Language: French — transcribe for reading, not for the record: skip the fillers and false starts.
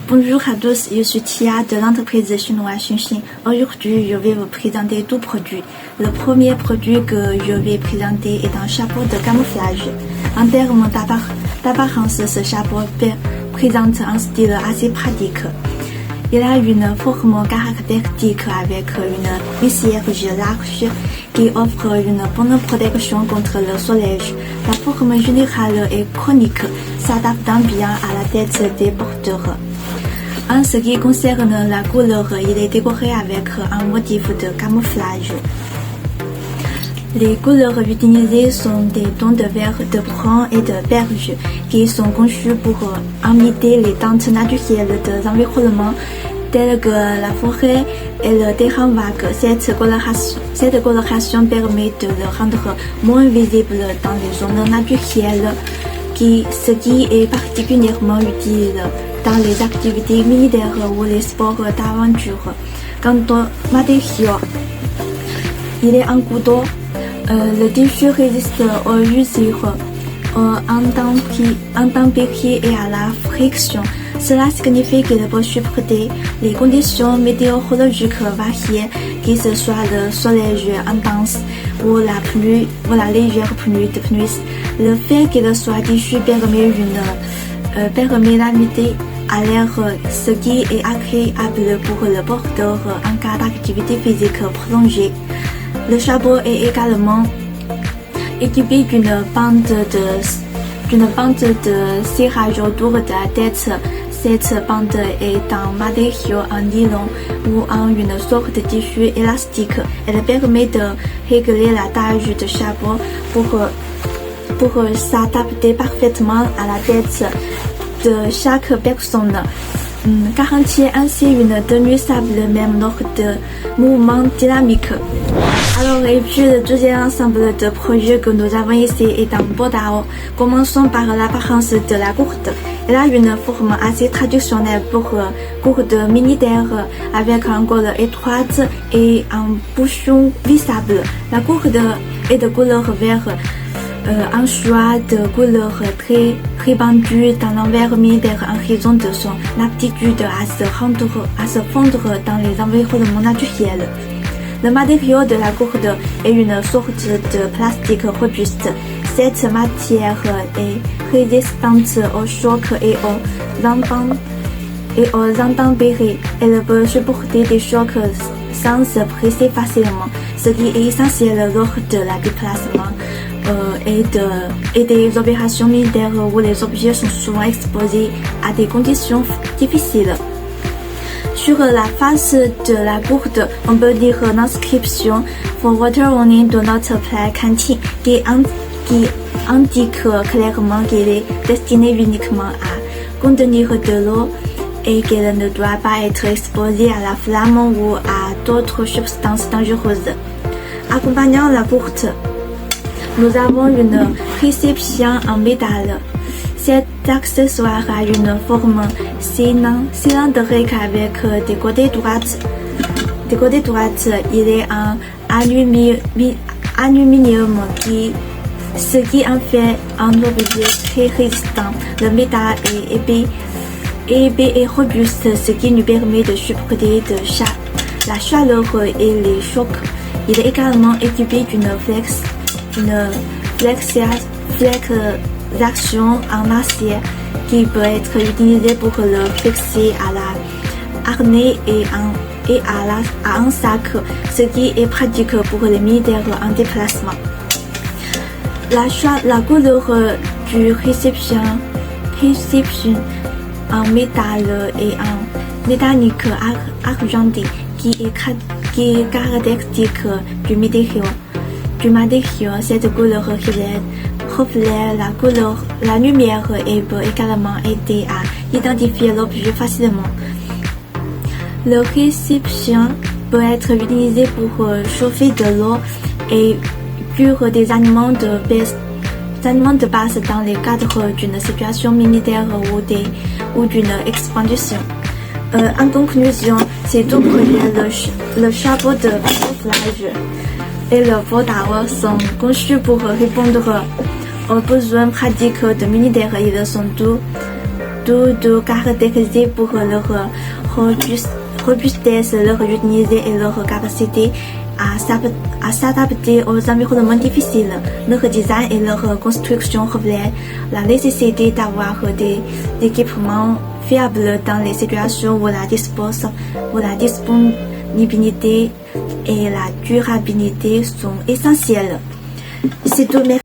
Bonjour à tous, je suis Tia de l'entreprise chinoise Xinxin. Aujourd'hui, je vais vous présenter deux produits. Le premier produit que je vais présenter est un chapeau de camouflage. En termes d'apparence, ce chapeau présente un style assez pratique. Il a une forme caractéristique avec une visière large qui offre une bonne protection contre le soleil. La forme générale est conique, s'adaptant bien à la tête des porteurs. En ce qui concerne la couleur, il est décoré avec un motif de camouflage. Les couleurs utilisées sont des tons de vert, de brun et de beige qui sont conçus pour imiter les teintes naturelles de l'environnement telles que la forêt et le terrain vague. Cette coloration permet de le rendre moins visible dans les zones naturelles, ce qui est particulièrement utile dans les activités militaires ou les sports d'aventure. Quant au matériau, il est en coton. Le tissu résiste aux usures, aux intempéries et à la friction. Cela signifie qu'il peut supporter les conditions météorologiques variées, que ce soit le soleil intense ou la légère pluie de pluie. Le fait qu'il soit tissu permet d'habiter à l'air, ce qui est agréable pour le porteur en cas d'activité physique prolongée. Le chapeau est également équipé d'une bande de cirage autour de la tête. Cette bande est en matériau en nylon ou en une sorte de tissu élastique. Elle permet de régler la taille du chapeau pour s'adapter parfaitement à la tête de chaque personne. Garantit ainsi une tenue stable même lors de mouvements dynamiques. Alors, et puis le deuxième ensemble de projets que nous avons ici est un bordao. Commençons par l'apparence de la gourde. Elle a une forme assez traditionnelle pour gourde militaire avec un col étroite et un bouchon vissable. La gourde est de couleur vert. Un choix de couleurs très répandu dans l'envers militaire en raison de son aptitude à se fondre dans les environnements naturels. Le matériau de la gourde est une sorte de plastique robuste. Cette matière est résistante aux chocs et aux intempéries. Elle peut supporter des chocs sans se briser facilement, ce qui est essentiel lors de la déplacement et des opérations militaires où les objets sont souvent exposés à des conditions difficiles. Sur la face de la gourde, on peut lire l'inscription For water warning, do not apply canteen qui indique clairement qu'elle est destinée uniquement à contenir de l'eau et qu'elle ne doit pas être exposée à la flamme ou à d'autres substances dangereuses. Accompagnant la gourde, nous avons une réception en métal. Cet accessoire a une forme cylindrique avec des côtés droites. Il est en aluminium ce qui en fait un objet très résistant. Le métal est épais et robuste, ce qui lui permet de supporter la chaleur et les chocs. Il est également équipé d'une flexion en acier qui peut être utilisée pour le fixer à la harnais et à un sac, ce qui est pratique pour les militaires en déplacement. La couleur du réception en métal et en métallique argenté qui est caractéristique du matériau. Cette couleur reflète la lumière et peut également aider à identifier l'objet facilement. Le récipient peut être utilisé pour chauffer de l'eau et cuire des aliments de base dans le cadre d'une situation militaire ou d'une expédition. En conclusion, ces deux projets, le chapeau de camouflage et le bordao, sont conçus pour répondre aux besoins pratiques de militaires. Ils sont surtout de caractériser pour leur robustesse, leur utilité et leur capacité à s'adapter aux environnements difficiles. Leur design et leur construction reflètent la nécessité d'avoir des équipements fiables dans les situations où la disponibilité et la durabilité sont essentielles. C'est tout.